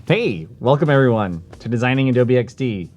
Hey, welcome everyone to Designing Adobe XD.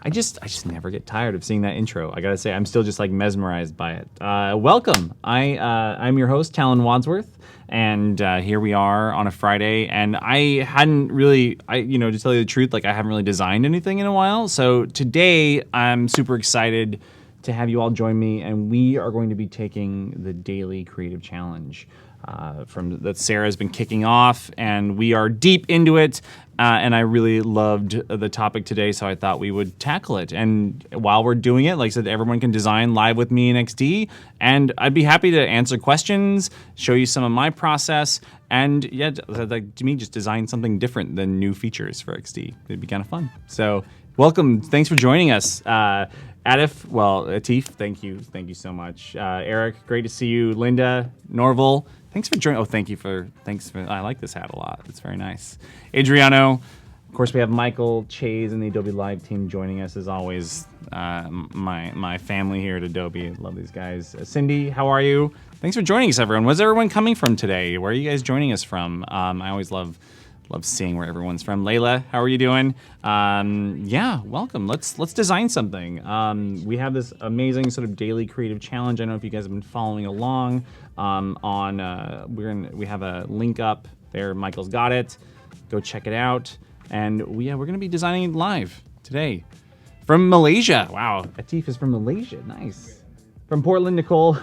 I just never get tired of seeing that intro. I gotta say, I'm still just like mesmerized by it. Welcome. I'm your host, Talin Wadsworth, and here we are on a Friday. And I hadn't really, to tell you the truth, like I haven't really designed anything in a while. So today, I'm super excited to have you all join me, and we are going to be taking the daily creative challenge that Sarah's been kicking off, and we are deep into it. And I really loved the topic today, so I thought we would tackle it. And while we're doing it, like I said, everyone can design live with me in XD, and I'd be happy to answer questions, show you some of my process, and yeah, like to me, just design something different than new features for XD. It'd be kind of fun. So welcome, thanks for joining us. Atif, thank you so much. Eric, great to see you. Linda, Norval, thanks for joining. Oh, thanks for. I like this hat a lot. It's very nice. Adriano, of course, we have Michael, Chase, and the Adobe Live team joining us as always. My family here at Adobe, love these guys. Cindy, how are you? Thanks for joining us, everyone. Where's everyone coming from today? Where are you guys joining us from? I always love seeing where everyone's from. Layla, how are you doing? Yeah, welcome. Let's design something. We have this amazing sort of daily creative challenge. I don't know if you guys have been following along. We have a link up there. Michael's got it. Go check it out. And we're going to be designing it live today from Malaysia. Wow, Atif is from Malaysia. Nice. From Portland, Nicole.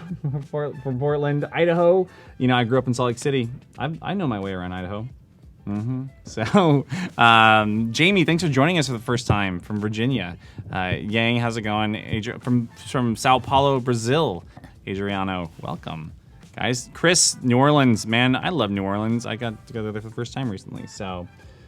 From Portland, Idaho. You know, I grew up in Salt Lake City. I know my way around Idaho. So, Jamie, thanks for joining us for the first time from Virginia. Yang, how's it going? From Sao Paulo, Brazil. Adriano, welcome. Guys, Chris, New Orleans, man, I love New Orleans. I got to go there for the first time recently. So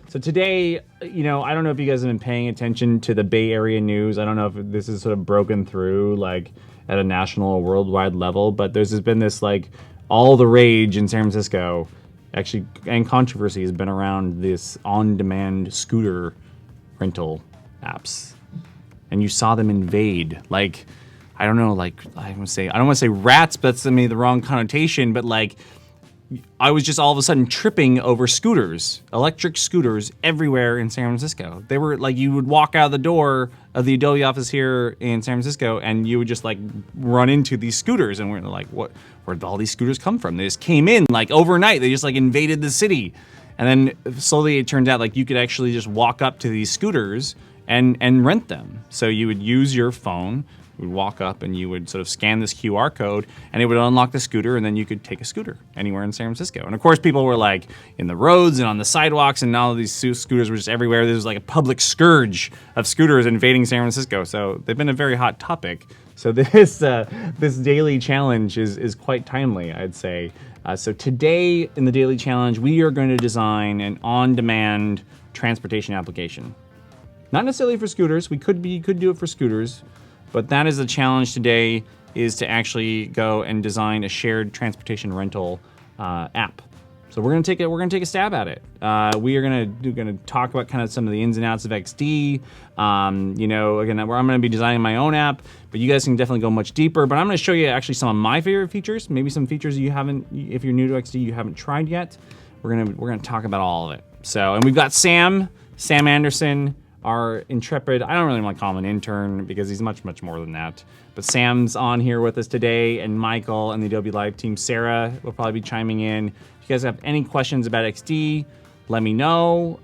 today, I don't know if you guys have been paying attention to the Bay Area news. I don't know if this is sort of broken through like at a national or worldwide level, but there's been this like all the rage in San Francisco. Actually, and controversy has been around this on-demand scooter rental apps, and you saw them invade. Like, I don't know, like I don't want to say rats, but that's the wrong connotation. But like, I was just all of a sudden tripping over scooters, electric scooters everywhere in San Francisco. They were like, you would walk out of the door of the Adobe office here in San Francisco, and you would just like run into these scooters, and we're like, where did all these scooters come from? They just came in like overnight. They just like invaded the city. And then slowly it turned out like you could actually just walk up to these scooters and rent them. So you would use your phone, you would walk up and you would sort of scan this QR code, and it would unlock the scooter, and then you could take a scooter anywhere in San Francisco. And of course people were like in the roads and on the sidewalks, and all of these scooters were just everywhere. There was like a public scourge of scooters invading San Francisco. So they've been a very hot topic. So this daily challenge is quite timely, I'd say. So today in the daily challenge, we are going to design an on-demand transportation application. Not necessarily for scooters. We could do it for scooters, but that is the challenge today, is to actually go and design a shared transportation rental app. So we're gonna take a stab at it. We are gonna talk about kind of some of the ins and outs of XD. Again, I'm gonna be designing my own app, but you guys can definitely go much deeper. But I'm gonna show you actually some of my favorite features, maybe some features you haven't, if you're new to XD, you haven't tried yet. We're gonna talk about all of it. So, and we've got Sam Anderson, our intrepid, I don't really want to call him an intern because he's much, much more than that. But Sam's on here with us today, and Michael and the Adobe Live team. Sarah will probably be chiming in. If you guys have any questions about XD, let me know.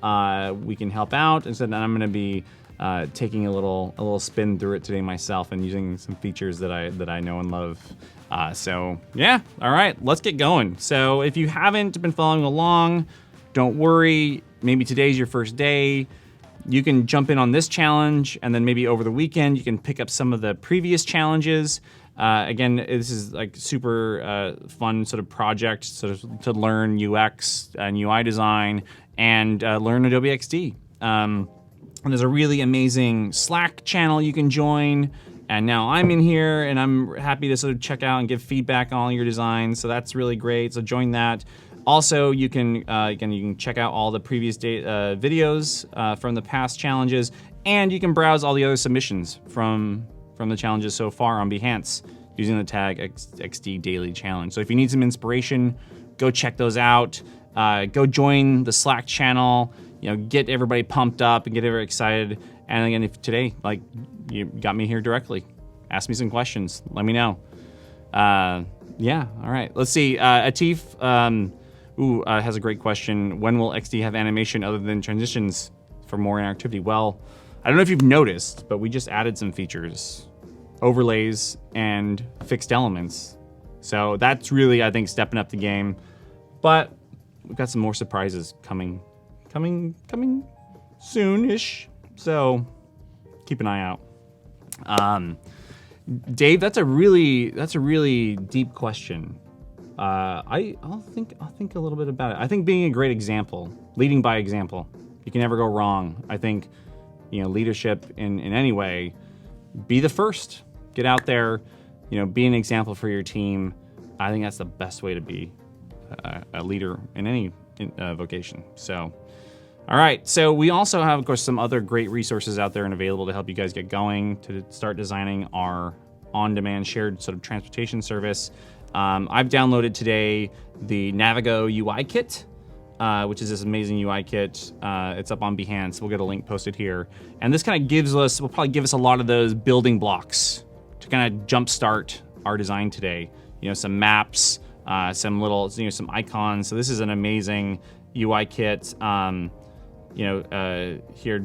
We can help out. And so then I'm going to be taking a little spin through it today myself and using some features that I know and love. So yeah, all right, let's get going. So if you haven't been following along, don't worry. Maybe today's your first day. You can jump in on this challenge, and then maybe over the weekend you can pick up some of the previous challenges. Again, this is like super fun sort of project sort of to learn UX and UI design and learn Adobe XD. And there's a really amazing Slack channel you can join. And now I'm in here, and I'm happy to sort of check out and give feedback on all your designs. So that's really great. So join that. Also, you can again, you can check out all the previous videos from the past challenges, and you can browse all the other submissions from the challenges so far on Behance using the tag XD Daily Challenge. So if you need some inspiration, go check those out. Go join the Slack channel. Get everybody pumped up and get everybody excited. And again, if today, like, you got me here directly, ask me some questions. Let me know. Yeah, all right. Let's see. Atif has a great question. When will XD have animation other than transitions for more interactivity? Well, I don't know if you've noticed, but we just added some features, overlays, and fixed elements. So that's really, I think, stepping up the game. But we've got some more surprises coming soon-ish. So keep an eye out. Dave, that's a really deep question. I'll think a little bit about it. I think being a great example, leading by example, you can never go wrong. I think, leadership in any way, be the first. Get out there, be an example for your team. I think that's the best way to be a leader in any vocation. So, all right. So we also have, of course, some other great resources out there and available to help you guys get going to start designing our on-demand shared sort of transportation service. I've downloaded today the Navigo UI kit, which is this amazing UI kit. It's up on Behance. We'll get a link posted here. And this kind of will probably give us a lot of those building blocks to kind of jumpstart our design today. Some maps, some little, some icons. So this is an amazing UI kit. Here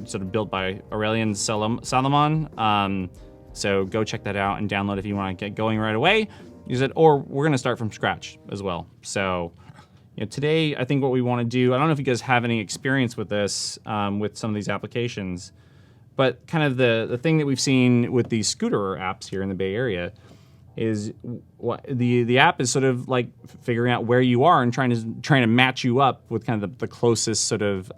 sort of built by Aurelian Salomon. So go check that out and download if you want to get going right away. Use it, or we're going to start from scratch as well. So, today I think what we want to do, I don't know if you guys have any experience with this, with some of these applications, but kind of the thing that we've seen with these scooter apps here in the Bay Area is what the app is sort of like figuring out where you are and trying to match you up with kind of the closest sort of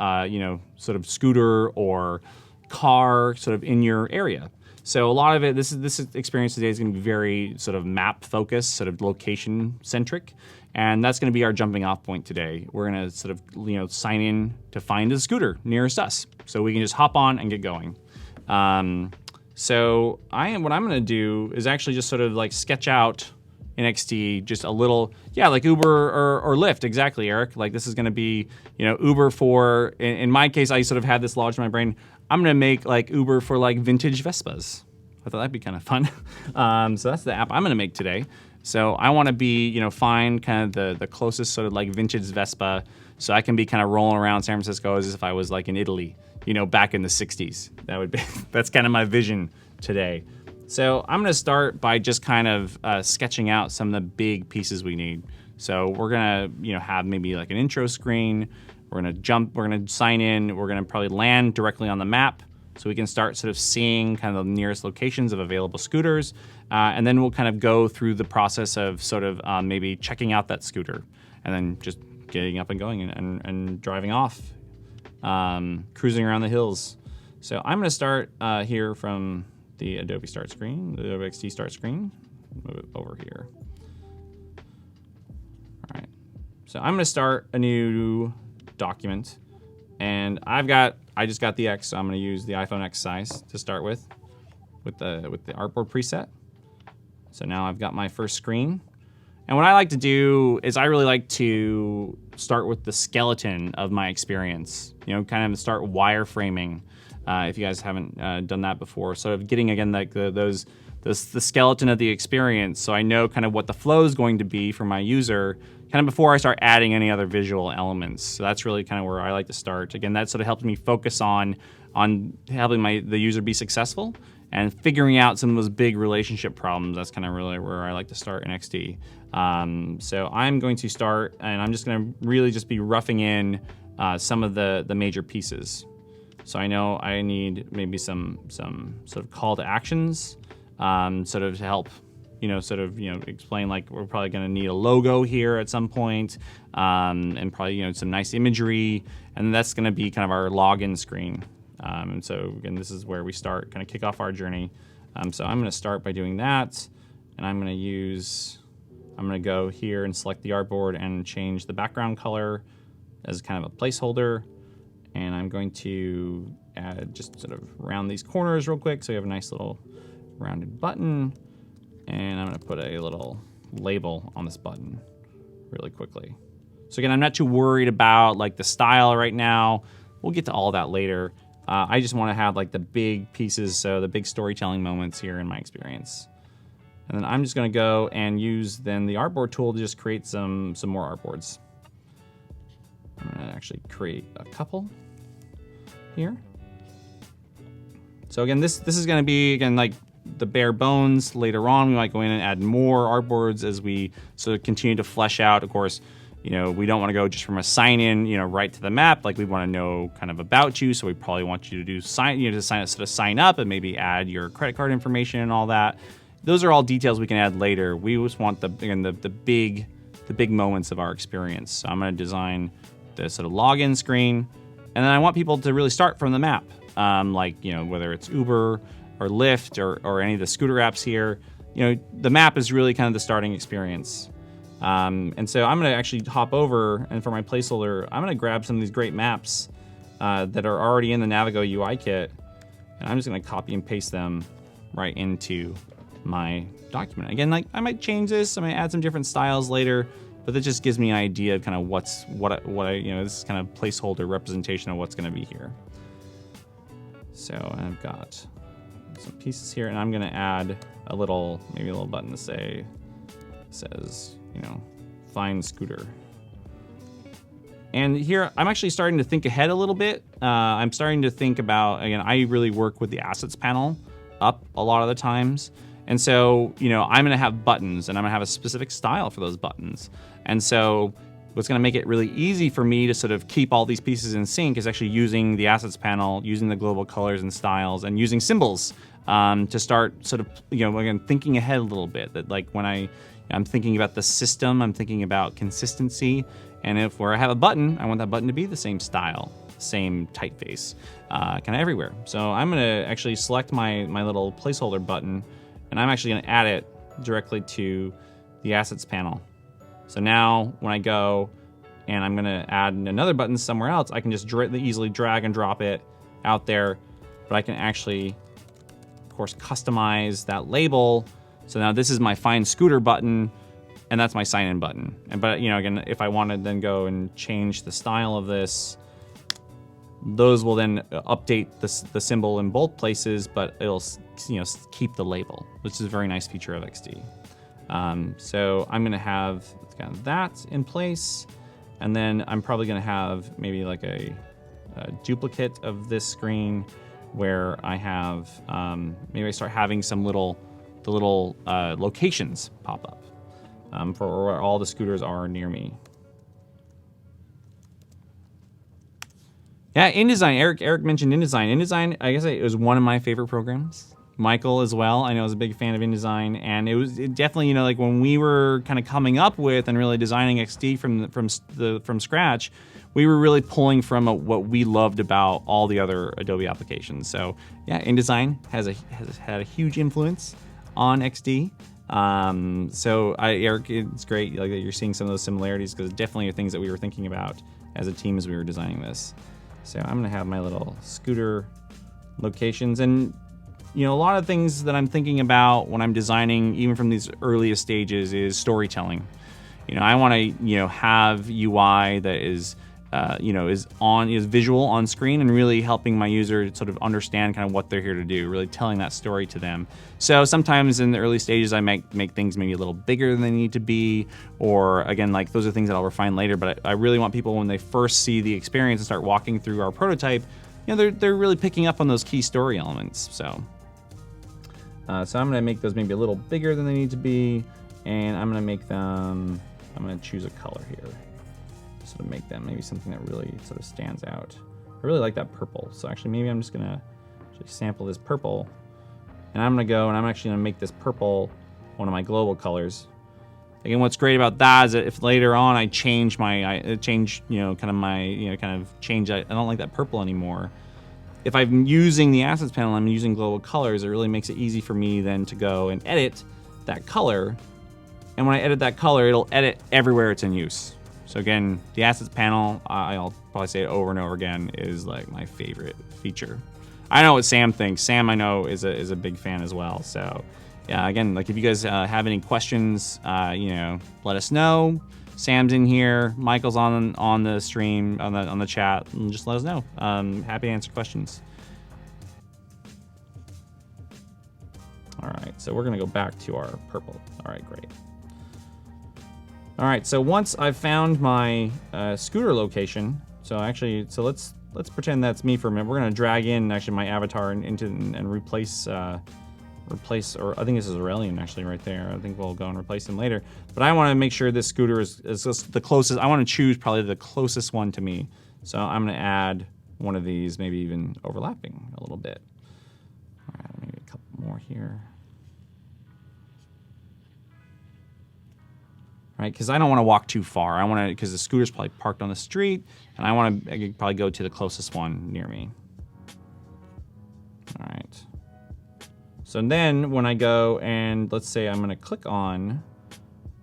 sort of scooter or car sort of in your area. So a lot of it, this experience today is going to be very sort of map focused, sort of location centric, and that's going to be our jumping off point today. We're going to sort of sign in to find a scooter nearest us, so we can just hop on and get going. So what I'm going to do is actually just sort of like sketch out in XD just a little, like Uber or Lyft, exactly, Eric. Like this is going to be, Uber for, in my case, I sort of had this lodged in my brain. I'm going to make like Uber for like vintage Vespas. I thought that'd be kind of fun. So that's the app I'm going to make today. So I want to be, find kind of the closest sort of like vintage Vespa, so I can be kind of rolling around San Francisco as if I was like in Italy, back in the 60s. That's kind of my vision today. So I'm going to start by just kind of sketching out some of the big pieces we need. So we're going to, have maybe like an intro screen. We're going to sign in. We're going to probably land directly on the map so we can start sort of seeing kind of the nearest locations of available scooters. And then we'll kind of go through the process of sort of maybe checking out that scooter and then just getting up and going and driving off, cruising around the hills. So I'm going to start here from the Adobe Start screen, the Adobe XD Start screen. Move it over here. All right. So I'm going to start a new document, and I just got the X, so I'm going to use the iPhone X size to start with the artboard preset. So now I've got my first screen, and what I like to do is I really like to start with the skeleton of my experience. Kind of start wireframing. If you guys haven't done that before, sort of getting again like the skeleton of the experience, so I know kind of what the flow is going to be for my user, kind of before I start adding any other visual elements. So that's really kind of where I like to start. Again, that sort of helps me focus on helping the user be successful and figuring out some of those big relationship problems. That's kind of really where I like to start in XD. So I'm going to start, and I'm just going to really just be roughing in some of the major pieces. So I know I need maybe some sort of call to actions, sort of to help, explain, like we're probably going to need a logo here at some point, and probably, some nice imagery, and that's going to be kind of our login screen. And so again, this is where we start, kind of kick off our journey. So I'm going to start by doing that, and I'm going to use I'm gonna go here and select the artboard and change the background color as kind of a placeholder. And I'm going to add, just sort of round these corners real quick so we have a nice little rounded button. And I'm gonna put a little label on this button really quickly. So again, I'm not too worried about like the style right now. We'll get to all that later. I just wanna have like the big pieces, so the big storytelling moments here in my experience. And then I'm just gonna go and use then the artboard tool to just create some more artboards. I'm gonna actually create a couple here. So again, this is gonna be, again, like the bare bones. Later on, we might go in and add more artboards as we sort of continue to flesh out. Of course, you know, we don't want to go just from a sign in, you know, right to the map. Like we want to know kind of about you. So we probably want you to do sign up and maybe add your credit card information and all that. Those are all details we can add later. We just want the big moments of our experience. So I'm going to design the sort of login screen, and then I want people to really start from the map. Like, you know, whether it's Uber or Lyft or any of the scooter apps here, you know, the map is really kind of the starting experience. And so I'm going to actually hop over, and for my placeholder, I'm going to grab some of these great maps that are already in the Navigo UI kit, and I'm just going to copy and paste them right into my document. Again, like I might change this, I might add some different styles later, but that just gives me an idea of kind of what I, you know, this is kind of placeholder representation of what's going to be here. So I've got some pieces here, and I'm going to add maybe a little button to says, you know, find scooter. And here I'm actually starting to think ahead a little bit. I'm starting to think about, again, I really work with the assets panel up a lot of the times. And so, you know, I'm gonna have buttons, and I'm gonna have a specific style for those buttons. And so what's gonna make it really easy for me to sort of keep all these pieces in sync is actually using the assets panel, using the global colors and styles, and using symbols to start sort of, you know, again, thinking ahead a little bit. That like when I'm thinking about the system, I'm thinking about consistency. And if where I have a button, I want that button to be the same style, same typeface, kind of everywhere. So I'm gonna actually select my little placeholder button, and I'm actually gonna add it directly to the assets panel. So now when I go and I'm gonna add another button somewhere else, I can just easily drag and drop it out there, but I can actually, of course, customize that label. So now this is my Find Scooter button, and that's my sign in button. But you know, again, if I want to then go and change the style of this, those will then update the symbol in both places, but it'll, you know, keep the label, which is a very nice feature of XD. So I'm gonna have kind of that in place, and then I'm probably gonna have maybe like a duplicate of this screen where I have maybe I start having the little locations pop up for where all the scooters are near me. Yeah, InDesign. Eric mentioned InDesign. InDesign, I guess it was one of my favorite programs. Michael as well. I know is a big fan of InDesign, and it definitely, you know, like when we were kind of coming up with and really designing XD from scratch, we were really pulling from what we loved about all the other Adobe applications. So yeah, InDesign has had a huge influence on XD. So Eric, it's great like that you're seeing some of those similarities, because definitely are things that we were thinking about as a team as we were designing this. So I'm gonna have my little scooter locations, and you know, a lot of things that I'm thinking about when I'm designing, even from these earliest stages, is storytelling. You know, I want to, you know, have UI that is, you know, is visual on screen and really helping my user sort of understand kind of what they're here to do, really telling that story to them. So sometimes in the early stages, I make things maybe a little bigger than they need to be, or again, like those are things that I'll refine later. But I really want people, when they first see the experience and start walking through our prototype, you know, they're really picking up on those key story elements. So I'm gonna make those maybe a little bigger than they need to be, and I'm gonna choose a color here. Sort of make them maybe something that really sort of stands out. I really like that purple, so actually maybe I'm just gonna sample this purple, and I'm actually gonna make this purple one of my global colors. Again, what's great about that is that if later on I change I don't like that purple anymore. If I'm using the assets panel, I'm using global colors, it really makes it easy for me then to go and edit that color And when I edit that color, it'll edit everywhere it's in use. So again, the assets panel, I'll probably say it over and over again, is like my favorite feature. I know what Sam thinks. Sam, I know, is a big fan as well. So yeah, again, like if you guys have any questions, you know, let us know. Sam's in here. Michael's on the stream, on the chat, and just let us know. Happy to answer questions. All right, so we're gonna go back to our purple. All right, great. All right, so once I've found my scooter location, so let's pretend that's me for a minute. We're gonna drag in actually my avatar into and replace, or I think this is Aurelian actually right there. I think we'll go and replace him later. But I wanna make sure this scooter is the closest. I wanna choose probably the closest one to me. So I'm gonna add one of these, maybe even overlapping a little bit. All right, maybe a couple more here. Right, because I don't want to walk too far. I want to, because the scooter's probably parked on the street, and I could probably go to the closest one near me. All right. So then when I go and let's say I'm going to click on,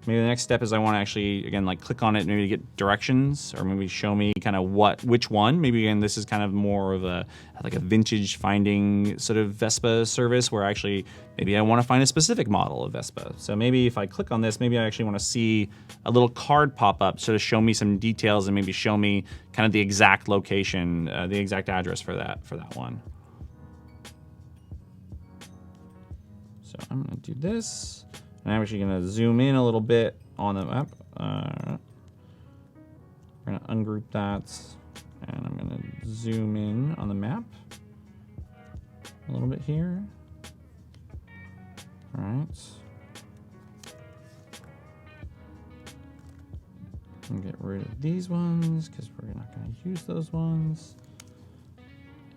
maybe the next step is I want to actually, again, like click on it, maybe to get directions, or maybe show me kind of which one. Maybe again, this is kind of more of like a vintage finding sort of Vespa service where actually maybe I want to find a specific model of Vespa. So maybe if I click on this, maybe I actually want to see a little card pop up so to show me some details and maybe show me kind of the exact location, the exact address for that one. So I'm going to do this. And I'm actually going to zoom in a little bit on the map. We're going to ungroup that. And I'm going to zoom in on the map a little bit here. All right. And get rid of these ones because we're not going to use those ones.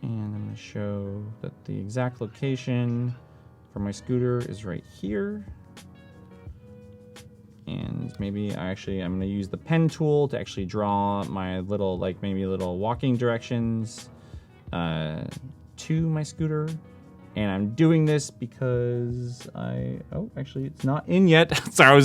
And I'm going to show that the exact location for my scooter is right here. And maybe I'm going to use the pen tool to actually draw my little, like maybe little walking directions to my scooter. And I'm doing this because actually it's not in yet. Sorry,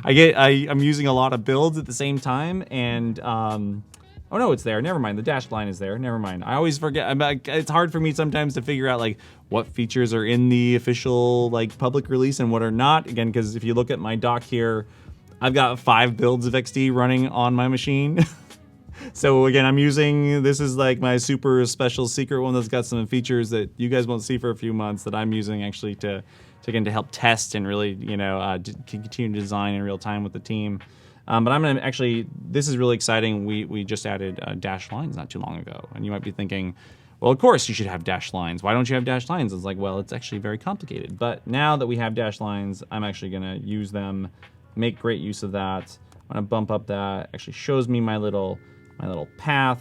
I'm using a lot of builds at the same time. And, oh no, it's there. Never mind. The dashed line is there. Never mind. I always forget. It's hard for me sometimes to figure out like what features are in the official like public release and what are not. Again, because if you look at my dock here, I've got 5 builds of XD running on my machine. So again, this is like my super special secret one that's got some features that you guys won't see for a few months that I'm using actually to help test and really, you know, continue to design in real time with the team. But I'm gonna actually, this is really exciting. We just added dashed lines not too long ago. And you might be thinking, well, of course you should have dashed lines. Why don't you have dashed lines? It's like, well, it's actually very complicated. But now that we have dashed lines, I'm actually gonna use them, make great use of that. I'm gonna bump up that, actually shows me my little path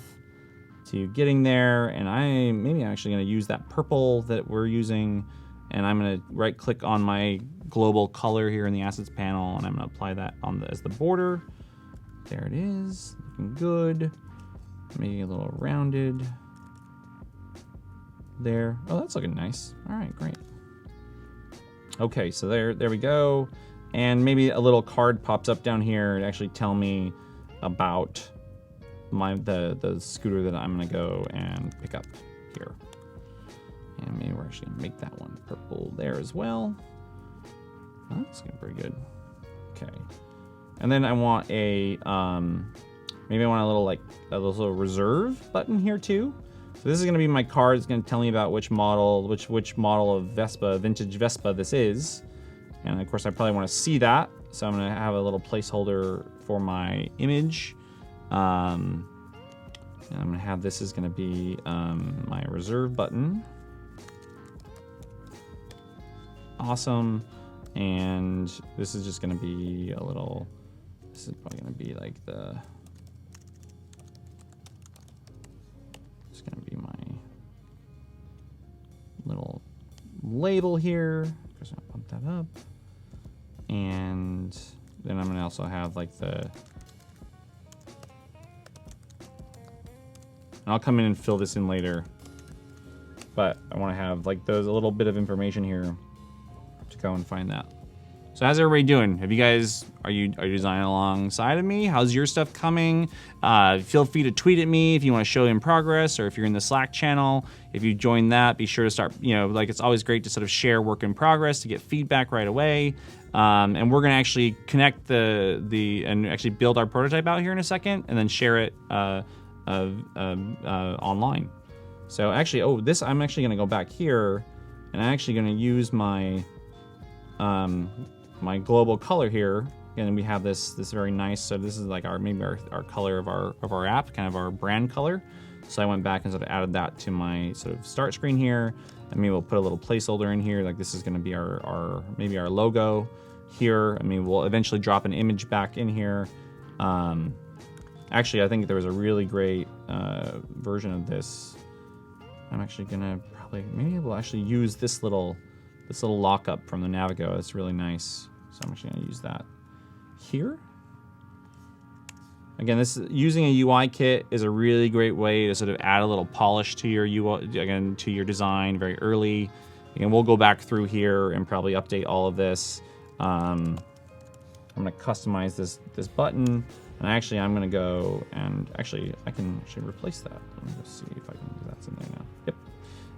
to getting there. And I'm actually gonna use that purple that we're using, and I'm gonna right click on my global color here in the assets panel, and I'm gonna apply that as the border. There it is, looking good. Maybe a little rounded there. Oh, that's looking nice. All right, great. Okay, so there we go. And maybe a little card pops up down here to actually tell me about the scooter that I'm gonna go and pick up here. And maybe we're actually gonna make that one purple there as well. Oh, that's looking pretty good. Okay. And then I want maybe I want a little reserve button here too. So this is gonna be my card. It's gonna tell me about which model of Vespa, vintage Vespa this is. And of course I probably wanna see that. So I'm gonna have a little placeholder for my image. And I'm gonna have this is gonna be my reserve button. Awesome. And this is just gonna be this is probably gonna be like it's gonna be my little label here. Of course, I'll pump that up. And then I'm gonna also have like and I'll come in and fill this in later. But I wanna have like a little bit of information here to go and find that. So how's everybody doing? Have you guys, are you designing alongside of me? How's your stuff coming? Feel free to tweet at me if you want to show in progress, or if you're in the Slack channel, if you join that, be sure to start, like it's always great to sort of share work in progress to get feedback right away. And we're gonna actually connect and actually build our prototype out here in a second, and then share it online. So actually, I'm actually gonna go back here, and I'm actually gonna use my my global color here. And we have this very nice, so this is like maybe our color of our app, kind of our brand color. So I went back and sort of added that to my sort of start screen here. And maybe we'll put a little placeholder in here, like this is gonna be maybe our logo here. I mean, we'll eventually drop an image back in here. Actually, I think there was a really great version of this. I'm actually gonna maybe we'll actually use this little lockup from the Navigo. It's really nice. So I'm actually gonna use that here. Again, using a UI kit is a really great way to sort of add a little polish to your UI, again, to your design very early. Again, we'll go back through here and probably update all of this. I'm gonna customize this button, and actually I'm gonna go and I can actually replace that. Let me just see if I can do that's in there now. Yep.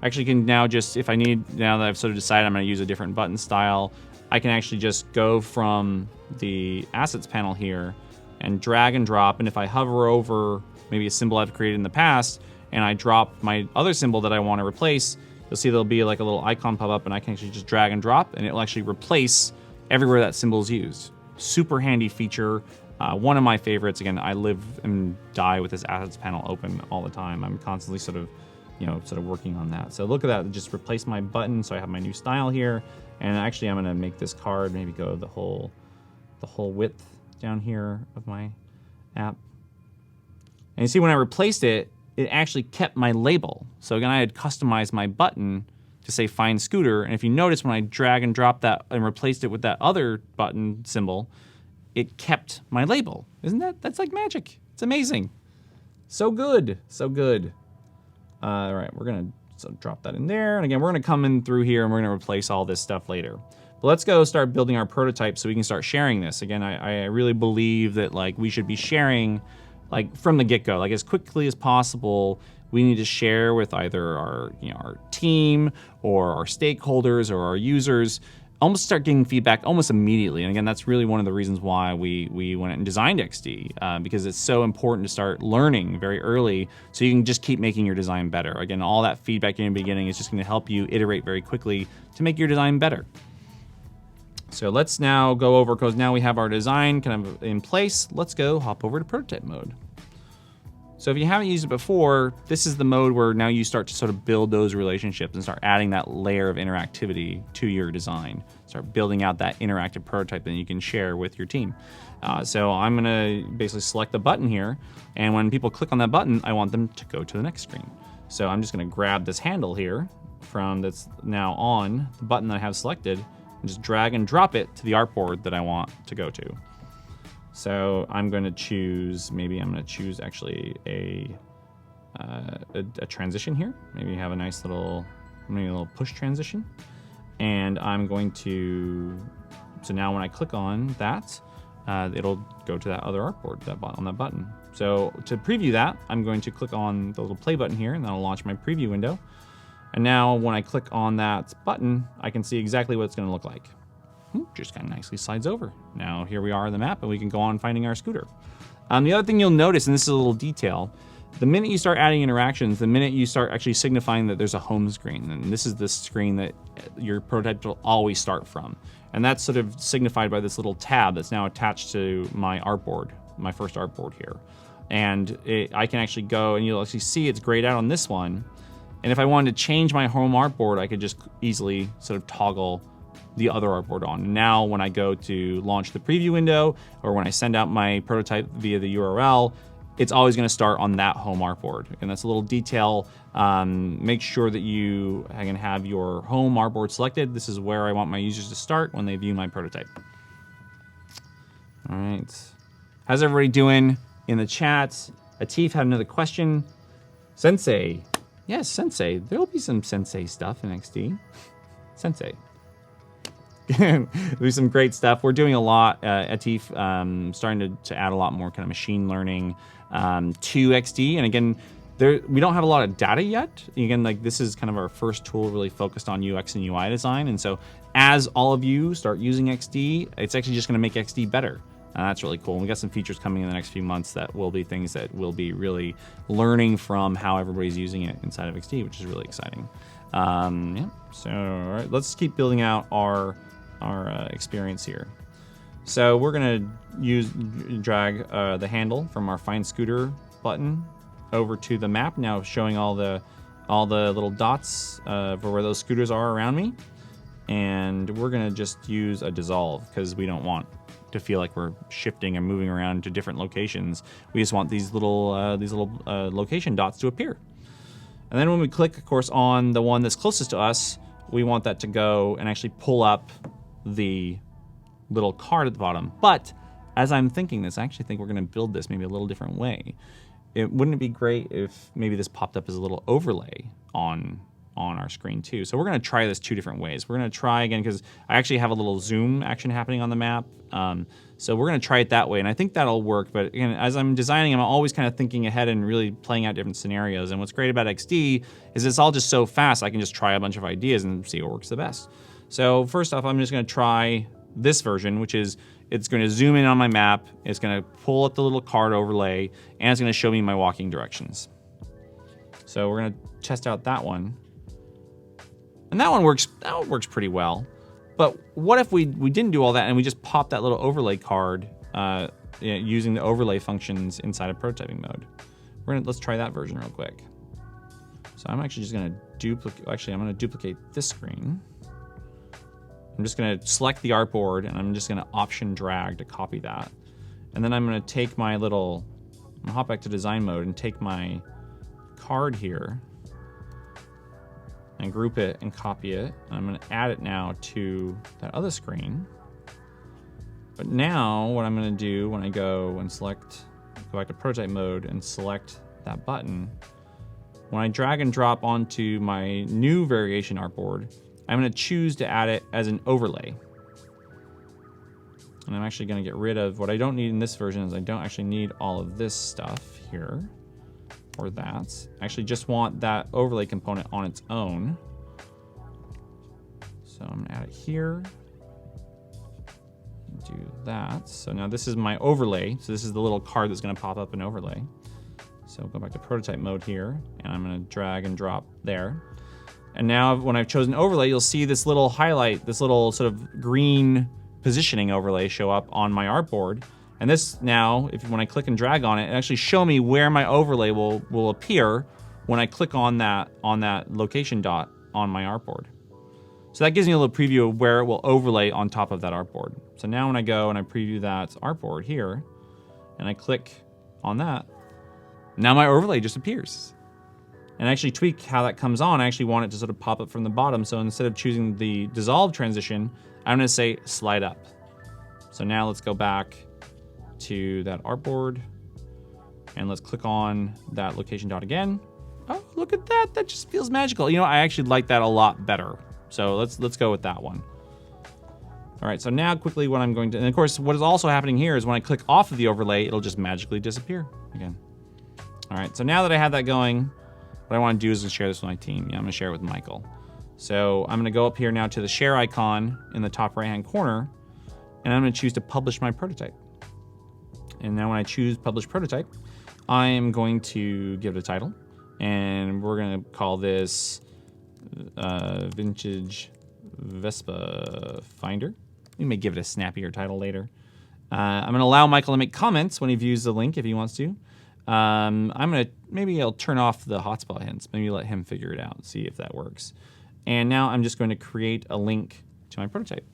Actually can now just, if I need, now that I've sort of decided I'm gonna use a different button style, I can actually just go from the assets panel here and drag and drop, and if I hover over maybe a symbol I've created in the past and I drop my other symbol that I want to replace, you'll see there'll be like a little icon pop up, and I can actually just drag and drop, and it will actually replace everywhere that symbol is used. Super handy feature. One of my favorites. Again, I live and die with this assets panel open all the time. I'm constantly sort of working on that. So look at that, just replace my button, so I have my new style here. And actually I'm gonna make this card maybe go the whole width down here of my app. And you see when I replaced it, it actually kept my label. So again, I had customized my button to say find scooter, and if you notice when I drag and drop that and replaced it with that other button symbol, it kept my label. That's like magic. It's amazing. So good, so good. All right, we're gonna drop that in there. And again, we're gonna come in through here and we're gonna replace all this stuff later. But let's go start building our prototype so we can start sharing this. Again, I really believe that like we should be sharing like from the get-go, like as quickly as possible. We need to share with either our team or our stakeholders or our users. Almost start getting feedback almost immediately. And again, that's really one of the reasons why we went and designed XD, because it's so important to start learning very early so you can just keep making your design better. Again, all that feedback in the beginning is just gonna help you iterate very quickly to make your design better. So let's now go over, because now we have our design kind of in place, let's go hop over to prototype mode. So if you haven't used it before, this is the mode where now you start to sort of build those relationships and start adding that layer of interactivity to your design. Start building out that interactive prototype that you can share with your team. So I'm gonna basically select the button here, and when people click on that button, I want them to go to the next screen. So I'm just gonna grab this handle here that's now on the button that I have selected, and just drag and drop it to the artboard that I want to go to. So I'm going to choose, actually a transition here. Maybe have a nice little push transition. And I'm going to, so now when I click on that, it'll go to that other artboard on that button. So to preview that, I'm going to click on the little play button here, and that'll launch my preview window. And now when I click on that button, I can see exactly what it's going to look like. Just kind of nicely slides over. Now here we are on the map, and we can go on finding our scooter. The other thing you'll notice, and this is a little detail, the minute you start adding interactions, the minute you start actually signifying that there's a home screen, and this is the screen that your prototype will always start from. And that's sort of signified by this little tab that's now attached to my artboard, my first artboard here. And I can actually go, and you'll actually see it's grayed out on this one. And if I wanted to change my home artboard, I could just easily sort of toggle the other artboard on. Now when I go to launch the preview window, or when I send out my prototype via the URL, it's always going to start on that home artboard. And that's a little detail. Make sure that you can have your home artboard selected. This is where I want my users to start when they view my prototype. All right. How's everybody doing in the chat? Atif had another question. Sensei. Yes, Sensei. There will be some Sensei stuff in XD. Sensei. do some great stuff. We're doing a lot at Atif, starting to add a lot more kind of machine learning to XD. And again, we don't have a lot of data yet. Again, like this is kind of our first tool really focused on UX and UI design. And so as all of you start using XD, it's actually just going to make XD better. That's really cool. And we got some features coming in the next few months that will be things that we'll be really learning from how everybody's using it inside of XD, which is really exciting. Yeah. So all right, let's keep building out our experience here. So we're gonna drag the handle from our Find Scooter button over to the map, now showing all the little dots for where those scooters are around me. And we're gonna just use a dissolve because we don't want to feel like we're shifting and moving around to different locations. We just want these little location dots to appear. And then when we click, of course, on the one that's closest to us, we want that to go and actually pull up the little card at the bottom. But as I'm thinking this, I actually think we're gonna build this maybe a little different way. Wouldn't it be great if maybe this popped up as a little overlay on our screen too? So we're gonna try this 2 different ways. We're gonna try again, because I actually have a little zoom action happening on the map. So we're gonna try it that way, and I think that'll work. But again, as I'm designing, I'm always kind of thinking ahead and really playing out different scenarios. And what's great about XD is it's all just so fast, I can just try a bunch of ideas and see what works the best. So first off, I'm just gonna try this version, which is, it's gonna zoom in on my map, it's gonna pull up the little card overlay, and it's gonna show me my walking directions. So we're gonna test out that one. And that one works pretty well. But what if we didn't do all that and we just popped that little overlay card using the overlay functions inside of prototyping mode? Let's try that version real quick. So I'm actually just gonna duplicate this screen. I'm just gonna select the artboard and I'm just gonna option drag to copy that. And then I'm gonna take I'm gonna hop back to design mode and take my card here and group it and copy it. And I'm gonna add it now to that other screen. But now what I'm gonna do when I go back to prototype mode and select that button, when I drag and drop onto my new variation artboard, I'm gonna choose to add it as an overlay. And I'm actually gonna get rid of what I don't need in this version is I don't actually need all of this stuff here. Or that. I actually just want that overlay component on its own. So I'm gonna add it here. Do that. So now this is my overlay. So this is the little card that's gonna pop up an overlay. So go back to prototype mode here, and I'm gonna drag and drop there. And now when I've chosen overlay, you'll see this little highlight, this little sort of green positioning overlay show up on my artboard. And this now, when I click and drag on it, it actually show me where my overlay will appear when I click on that location dot on my artboard. So that gives me a little preview of where it will overlay on top of that artboard. So now when I go and I preview that artboard here, and I click on that, now my overlay just appears. And actually tweak how that comes on, I actually want it to sort of pop up from the bottom. So instead of choosing the dissolve transition, I'm gonna say slide up. So now let's go back to that artboard and let's click on that location dot again. Oh, look at that, that just feels magical. You know, I actually like that a lot better. So let's go with that one. All right, so now quickly what I'm going to, and of course what is also happening here is when I click off of the overlay, it'll just magically disappear again. All right, so now that I have that going, what I want to do is share this with my team. Yeah, I'm gonna share it with Michael. So I'm gonna go up here now to the share icon in the top right-hand corner, and I'm gonna choose to publish my prototype. And now when I choose publish prototype, I am going to give it a title, and we're gonna call this Vintage Vespa Finder. We may give it a snappier title later. I'm gonna allow Michael to make comments when he views the link if he wants to. Maybe I'll turn off the hotspot hints, maybe let him figure it out and see if that works. And now I'm just going to create a link to my prototype.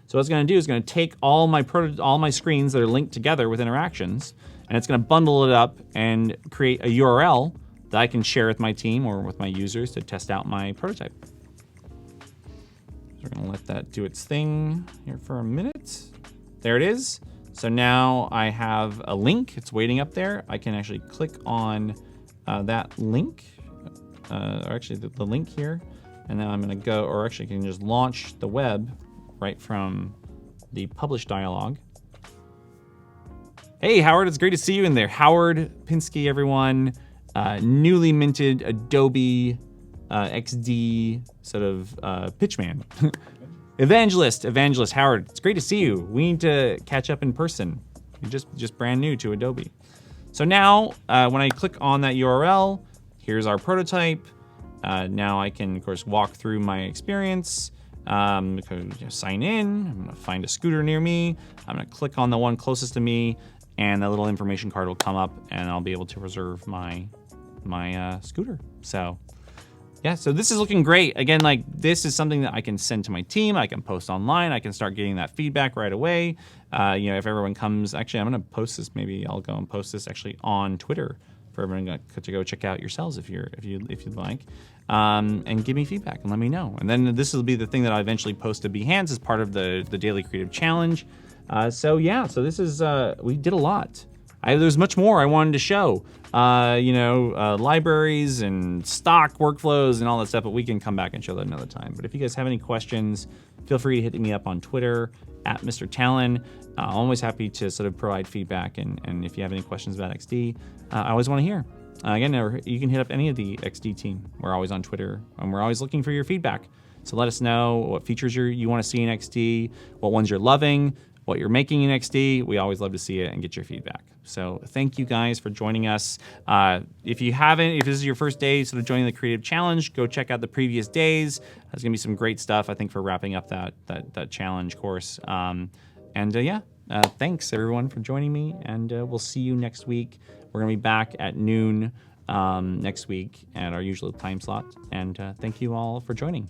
So what it's going to do is going to take all my screens that are linked together with interactions, and it's going to bundle it up and create a URL that I can share with my team or with my users to test out my prototype. So we're going to let that do its thing here for a minute. There it is. So now I have a link. It's waiting up there. I can actually click on that link, or actually the link here, and now I'm going to go, or actually I can just launch the web right from the publish dialog. Hey, Howard, it's great to see you in there. Howard Pinsky, everyone. Newly minted Adobe XD sort of pitchman. Evangelist, Howard, it's great to see you. We need to catch up in person. You're just brand new to Adobe. So now, when I click on that URL, here's our prototype. Now I can, of course, walk through my experience. Sign in. I'm gonna find a scooter near me. I'm gonna click on the one closest to me, and the little information card will come up, and I'll be able to reserve my scooter. So yeah, so this is looking great. Again, like this is something that I can send to my team. I can post online. I can start getting that feedback right away. If everyone comes, actually, I'm gonna post this. Maybe I'll go and post this actually on Twitter for everyone to go check out yourselves if you'd like, and give me feedback and let me know. And then this will be the thing that I eventually post to Behance as part of the Daily Creative Challenge. So this is we did a lot. There's much more I wanted to show. Libraries and stock workflows and all that stuff, but we can come back and show that another time. But if you guys have any questions, feel free to hit me up on Twitter at Mr. Talin. I'm always happy to sort of provide feedback, and if you have any questions about XD, I always want to hear. Again, you can hit up any of the XD team. We're always on Twitter, and we're always looking for your feedback. So let us know what features you want to see in XD, what ones you're loving, what you're making in XD. We always love to see it and get your feedback. So thank you guys for joining us. If this is your first day sort of joining the Creative Challenge, go check out the previous days. There's gonna be some great stuff, I think, for wrapping up that challenge course. Thanks everyone for joining me, and we'll see you next week. We're gonna be back at noon next week at our usual time slot. And thank you all for joining.